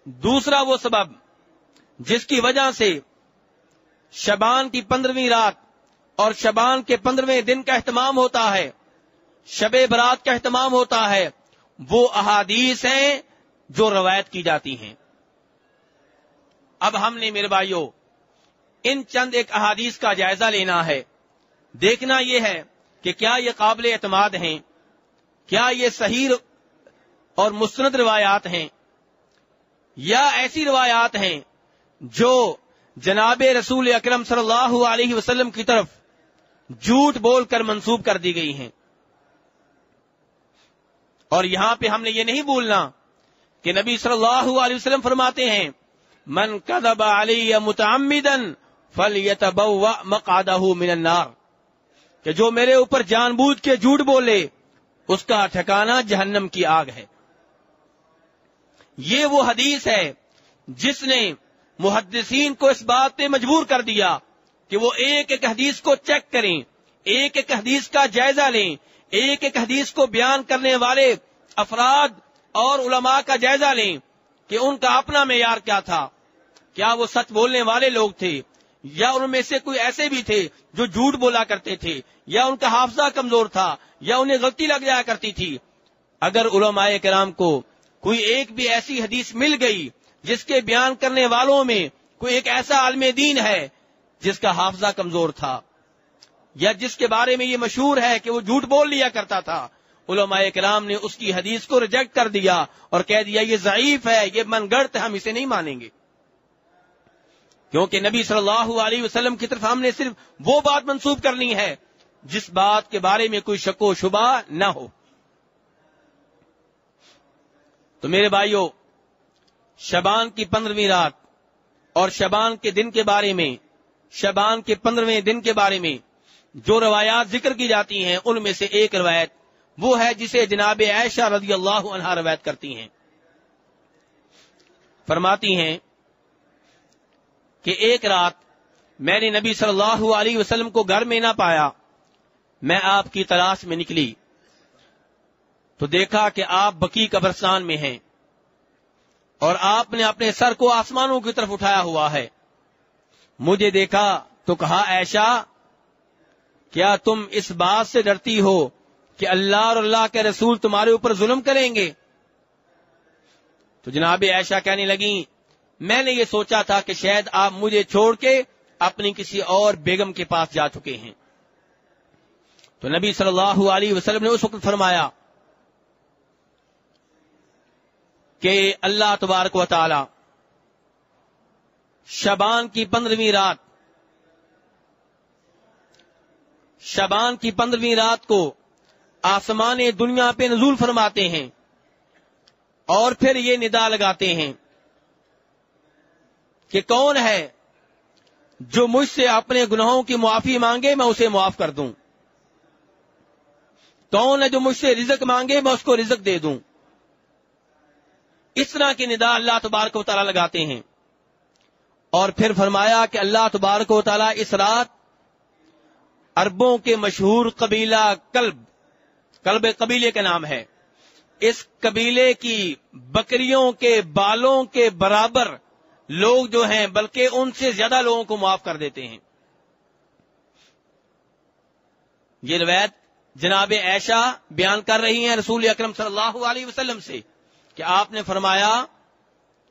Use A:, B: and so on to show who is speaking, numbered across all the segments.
A: دوسرا وہ سبب جس کی وجہ سے شعبان کی 15ویں رات اور شعبان کے 15ویں دن کا اہتمام ہوتا ہے، شب برات کا اہتمام ہوتا ہے، وہ احادیث ہیں جو روایت کی جاتی ہیں۔ اب ہم نے میرے بھائیوں ان چند ایک احادیث کا جائزہ لینا ہے، دیکھنا یہ ہے کہ کیا یہ قابل اعتماد ہیں، کیا یہ صحیح اور مستند روایات ہیں، یا ایسی روایات ہیں جو جناب رسول اکرم صلی اللہ علیہ وسلم کی طرف جھوٹ بول کر منسوب کر دی گئی ہیں۔ اور یہاں پہ ہم نے یہ نہیں بھولنا کہ نبی صلی اللہ علیہ وسلم فرماتے ہیں من کذب علی متعمدا فلیتبوأ مقعدہ من النار، کہ جو میرے اوپر جان بوجھ کے جھوٹ بولے اس کا ٹھکانہ جہنم کی آگ ہے۔ یہ وہ حدیث ہے جس نے محدثین کو اس بات پہ مجبور کر دیا کہ وہ ایک ایک حدیث کو چیک کریں، ایک ایک حدیث کا جائزہ لیں، ایک ایک حدیث کو بیان کرنے والے افراد اور علماء کا جائزہ لیں کہ ان کا اپنا معیار کیا تھا، کیا وہ سچ بولنے والے لوگ تھے یا ان میں سے کوئی ایسے بھی تھے جو جھوٹ بولا کرتے تھے، یا ان کا حافظہ کمزور تھا، یا انہیں غلطی لگ جایا کرتی تھی۔ اگر علماء کرام کو کوئی ایک بھی ایسی حدیث مل گئی جس کے بیان کرنے والوں میں کوئی ایک ایسا عالم دین ہے جس کا حافظہ کمزور تھا، یا جس کے بارے میں یہ مشہور ہے کہ وہ جھوٹ بول لیا کرتا تھا، علماء کرام نے اس کی حدیث کو ریجیکٹ کر دیا اور کہہ دیا یہ ضعیف ہے، یہ من گڑت ہے، ہم اسے نہیں مانیں گے، کیونکہ نبی صلی اللہ علیہ وسلم کی طرف ہم نے صرف وہ بات منسوب کرنی ہے جس بات کے بارے میں کوئی شک و شبہ نہ ہو۔ تو میرے بھائیوں، شعبان کی 15ویں رات اور شعبان کے دن کے بارے میں، شعبان کے 15ویں دن کے بارے میں جو روایات ذکر کی جاتی ہیں ان میں سے ایک روایت وہ ہے جسے جناب عائشہ رضی اللہ عنہا روایت کرتی ہیں۔ فرماتی ہیں کہ ایک رات میں نے نبی صلی اللہ علیہ وسلم کو گھر میں نہ پایا، میں آپ کی تلاش میں نکلی تو دیکھا کہ آپ بقیع قبرستان میں ہیں اور آپ نے اپنے سر کو آسمانوں کی طرف اٹھایا ہوا ہے۔ مجھے دیکھا تو کہا عائشہ کیا تم اس بات سے ڈرتی ہو کہ اللہ اور اللہ کے رسول تمہارے اوپر ظلم کریں گے؟ تو جناب عائشہ کہنے لگیں میں نے یہ سوچا تھا کہ شاید آپ مجھے چھوڑ کے اپنی کسی اور بیگم کے پاس جا چکے ہیں۔ تو نبی صلی اللہ علیہ وسلم نے اس وقت فرمایا کہ اللہ تبارک و تعالی شعبان کی 15ویں رات، شعبان کی 15ویں رات کو آسمان دنیا پہ نزول فرماتے ہیں اور پھر یہ ندا لگاتے ہیں کہ کون ہے جو مجھ سے اپنے گناہوں کی معافی مانگے میں اسے معاف کر دوں، کون ہے جو مجھ سے رزق مانگے میں اس کو رزق دے دوں۔ اس طرح کی ندا اللہ تبارک و تعالیٰ لگاتے ہیں اور پھر فرمایا کہ اللہ تبارک و تعالیٰ اس رات عربوں کے مشہور قبیلہ کلب قبیلے کا نام ہے، اس قبیلے کی بکریوں کے بالوں کے برابر لوگ جو ہیں بلکہ ان سے زیادہ لوگوں کو معاف کر دیتے ہیں۔ یہ روایت جناب عائشہ بیان کر رہی ہیں رسول اکرم صلی اللہ علیہ وسلم سے کہ آپ نے فرمایا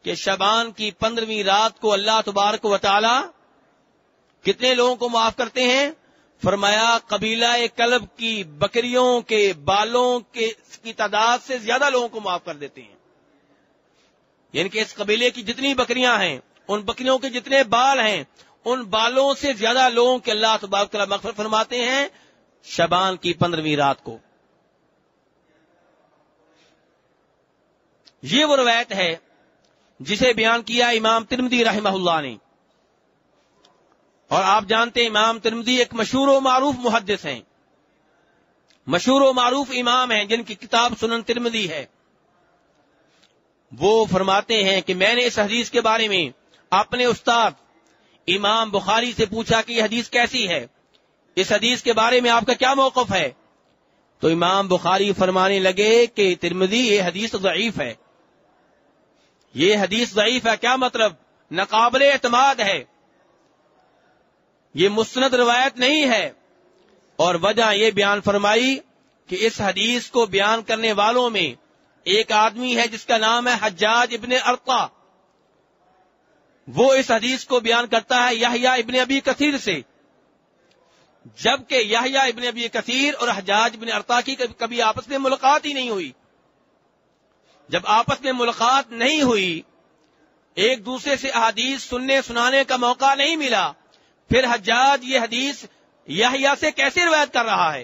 A: کہ شعبان کی 15ویں رات کو اللہ تبارک و تعالی کتنے لوگوں کو معاف کرتے ہیں؟ فرمایا قبیلہ کلب کی بکریوں کے بالوں کی تعداد سے زیادہ لوگوں کو معاف کر دیتے ہیں، یعنی کہ اس قبیلے کی جتنی بکریاں ہیں، ان بکریوں کے جتنے بال ہیں، ان بالوں سے زیادہ لوگوں کے اللہ تبارک و تعالی مغفرت فرماتے ہیں شعبان کی 15ویں رات کو۔ یہ وہ روایت ہے جسے بیان کیا امام ترمذی رحمہ اللہ نے، اور آپ جانتے ہیں امام ترمذی ایک مشہور و معروف محدث ہیں، مشہور و معروف امام ہیں جن کی کتاب سنن ترمذی ہے۔ وہ فرماتے ہیں کہ میں نے اس حدیث کے بارے میں اپنے استاد امام بخاری سے پوچھا کہ یہ حدیث کیسی ہے، اس حدیث کے بارے میں آپ کا کیا موقف ہے؟ تو امام بخاری فرمانے لگے کہ ترمذی یہ حدیث ضعیف ہے، یہ حدیث ضعیف ہے، کیا مطلب؟ ناقابل اعتماد ہے، یہ مستند روایت نہیں ہے. اور وجہ یہ بیان فرمائی کہ اس حدیث کو بیان کرنے والوں میں ایک آدمی ہے جس کا نام ہے حجاج ابن ارطا. وہ اس حدیث کو بیان کرتا ہے یحییٰ ابن ابی کثیر سے، جبکہ یحییٰ ابن ابی کثیر اور حجاج ابن ارطا کی کبھی آپس میں ملاقات ہی نہیں ہوئی. جب آپس میں ملاقات نہیں ہوئی، ایک دوسرے سے احادیث سننے سنانے کا موقع نہیں ملا، پھر حجاج یہ حدیث یحییٰ سے کیسے روایت کر رہا ہے؟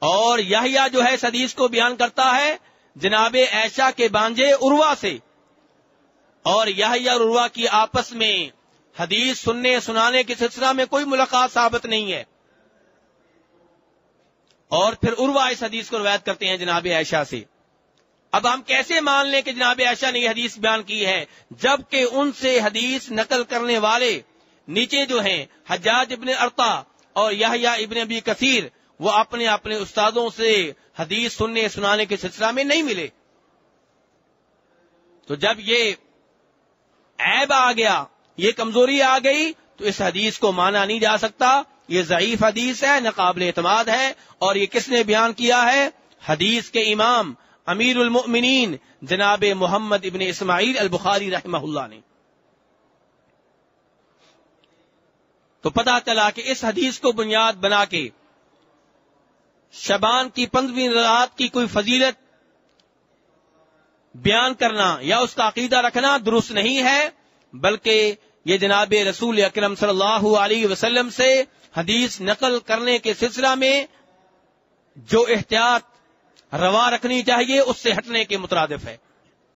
A: اور یحییٰ جو ہے اس حدیث کو بیان کرتا ہے جناب عائشہ کے بانجے عروہ سے، اور یحییٰ اور عروہ کی آپس میں حدیث سننے سنانے کے سلسلہ میں کوئی ملاقات ثابت نہیں ہے. اور پھر عروہ اس حدیث کو روایت کرتے ہیں جناب عائشہ سے. اب ہم کیسے مان لیں کہ جناب عائشہ نے یہ حدیث بیان کی ہے، جبکہ ان سے حدیث نقل کرنے والے نیچے جو ہیں حجاج ابن ارطا اور یحییٰ ابن ابی کثیر، وہ اپنے اپنے استادوں سے حدیث سننے سنانے کے سلسلہ میں نہیں ملے. تو جب یہ عیب آ گیا، یہ کمزوری آ گئی، تو اس حدیث کو مانا نہیں جا سکتا. یہ ضعیف حدیث ہے، ناقابل اعتماد ہے. اور یہ کس نے بیان کیا ہے؟ حدیث کے امام امیر المؤمنین جناب محمد ابن اسماعیل البخاری رحمہ اللہ نے. تو پتہ چلا کہ اس حدیث کو بنیاد بنا کے شعبان کی 15ویں رات کی کوئی فضیلت بیان کرنا یا اس کا عقیدہ رکھنا درست نہیں ہے، بلکہ یہ جناب رسول اکرم صلی اللہ علیہ وسلم سے حدیث نقل کرنے کے سلسلہ میں جو احتیاط روا رکھنی چاہیے اس سے ہٹنے کے مترادف ہے.